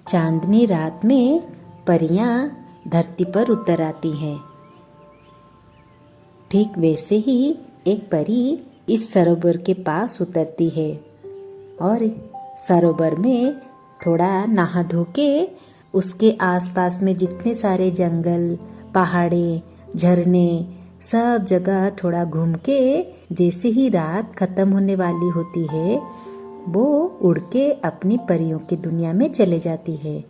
चांदनी रात में परियां धरती पर उतर आती हैं। ठीक वैसे ही एक परी इस सरोवर के पास उतरती है और सरोवर में थोड़ा नहा धो के उसके आसपास में जितने सारे जंगल, पहाड़े, झरने, सब जगह थोड़ा घूम के जैसे ही रात खत्म होने वाली होती है वो उड़ के अपनी परियों की दुनिया में चले जाती है।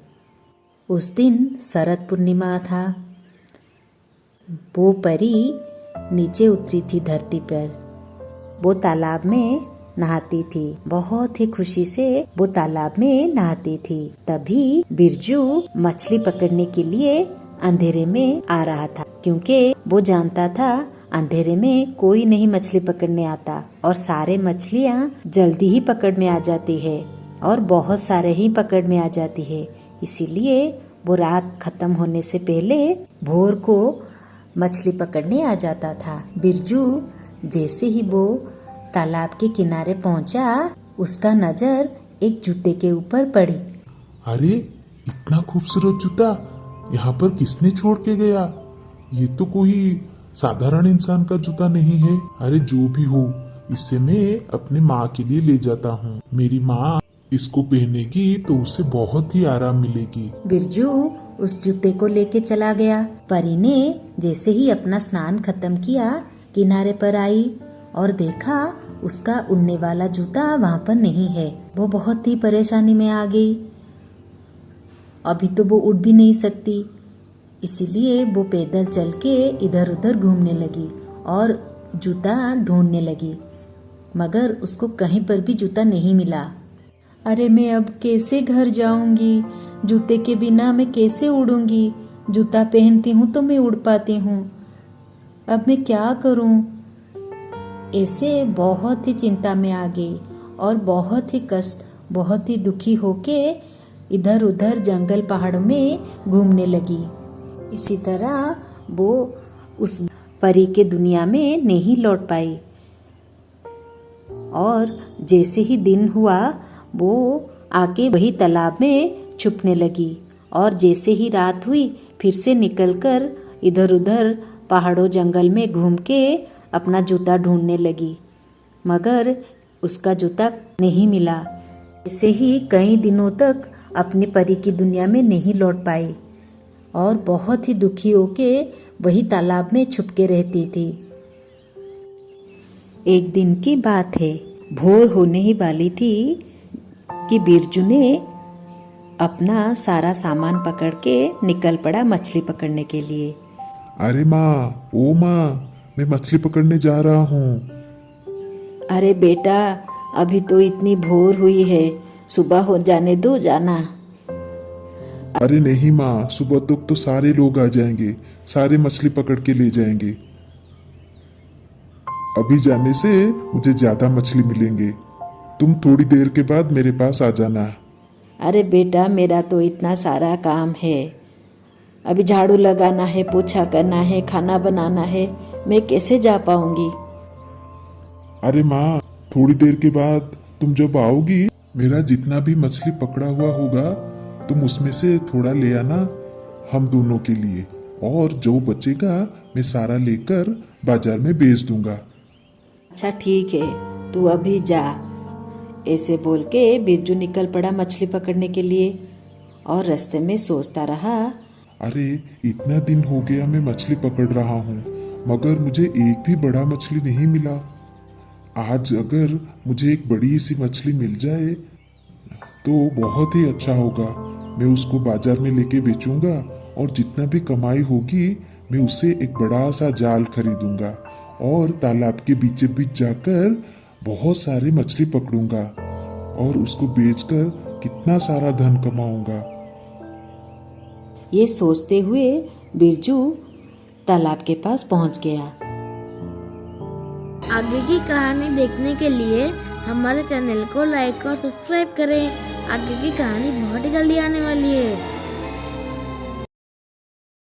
उस दिन शरद पूर्णिमा था। वो परी नीचे उतरी थी धरती पर। वो तालाब में नहाती थी। बहुत ही खुशी से वो तालाब में नहाती थी। तभी बिरजू मछली पकड़ने के लिए अंधेरे में आ रहा था, क्योंकि वो जानता था अंधेरे में कोई नहीं मछली पकड़ने आता और सारे मछलियाँ जल्दी ही पकड़ में आ जाती है और बहुत सारे ही पकड़ में आ जाती है। इसीलिए वो रात खत्म होने से पहले भोर को मछली पकड़ने आ जाता था। बिरजू जैसे ही वो तालाब के किनारे पहुंचा, उसका नजर एक जूते के ऊपर पड़ी। अरे इतना खूबसूरत जूता यहाँ पर किसने छोड़ के गया? ये तो कोई साधारण इंसान का जूता नहीं है। अरे जो भी हो, इससे मैं अपने माँ के लिए ले जाता हूँ। मेरी माँ इसको पहनेगी तो उसे बहुत ही आराम मिलेगी। बिरजू उस जूते को लेके चला गया। परी ने जैसे ही अपना स्नान खत्म किया, किनारे पर आई और देखा उसका उड़ने वाला जूता वहाँ पर नहीं है। वो बहुत ही परेशानी में आ गई। अभी तो वो उड़ भी नहीं सकती, इसीलिए वो पैदल चल के इधर उधर घूमने लगी और जूता ढूंढने लगी, मगर उसको कहीं पर भी जूता नहीं मिला। अरे मैं अब कैसे घर जाऊंगी? जूते के बिना मैं कैसे उड़ूंगी? जूता पहनती हूँ तो मैं उड़ पाती हूँ, अब मैं क्या करूँ? ऐसे बहुत ही चिंता में आ गई और बहुत ही कष्ट, बहुत ही दुखी होके इधर उधर जंगल पहाड़ों में घूमने लगी। इसी तरह वो उस परी के दुनिया में नहीं लौट पाई और जैसे ही दिन हुआ वो आके वही तालाब में छुपने लगी और जैसे ही रात हुई फिर से निकलकर इधर उधर पहाड़ों जंगल में घूम के अपना जूता ढूंढने लगी, मगर उसका जूता नहीं मिला। ऐसे ही कई दिनों तक अपनी परी की दुनिया में नहीं लौट पाई और बहुत ही दुखी होके वही तालाब में छुप के रहती थी। एक दिन की बात है, भोर होने ही वाली थी कि बिरजू ने अपना सारा सामान पकड़ के निकल पड़ा मछली पकड़ने के लिए। अरे माँ, ओ माँ, मैं मछली पकड़ने जा रहा हूँ। अरे बेटा, अभी तो इतनी भोर हुई है, सुबह हो जाने दो, जाना। अरे नहीं माँ, सुबह तक तो सारे लोग आ जाएंगे, सारे मछली पकड़ के ले जाएंगे। अभी जाने से मुझे ज्यादा मछली मिलेंगे। तुम थोड़ी देर के बाद मेरे पास आ जाना। अरे बेटा, मेरा तो इतना सारा काम है, अभी झाड़ू लगाना है, पोछा करना है, खाना बनाना है, मैं कैसे जा पाऊंगी? अरे माँ, थोड़ी देर के बाद तुम जब आओगी, मेरा जितना भी मछली पकड़ा हुआ होगा तुम उसमें से थोड़ा ले आना हम दोनों के लिए, और जो बचेगा मैं सारा लेकर बाजार में बेच दूंगा। अच्छा ठीक है, तू अभी जा। ऐसे बोल के बिरजू निकल पड़ा मछली पकड़ने के लिए और रास्ते में सोचता रहा, अरे इतना दिन हो गया मैं मछली पकड़ रहा हूँ, मगर मुझे एक भी बड़ा मछली नहीं मिला। आज अगर मुझे एक बड़ी सी मछली मिल जाए तो बहुत ही अच्छा होगा। मैं उसको बाजार में लेके बेचूंगा और जितना भी कमाई होगी मैं उससे एक बड़ा सा जाल खरीदूंगा और तालाब के बीचे बीच जाकर बहुत सारी मछली पकड़ूंगा और उसको बेचकर कितना सारा धन कमाऊंगा। ये सोचते हुए बिरजू तालाब के पास पहुंच गया। आगे की कहानी देखने के लिए हमारे चैनल को लाइक और सब्सक्राइब करें। आगे की कहानी बहुत ही जल्दी आने वाली है।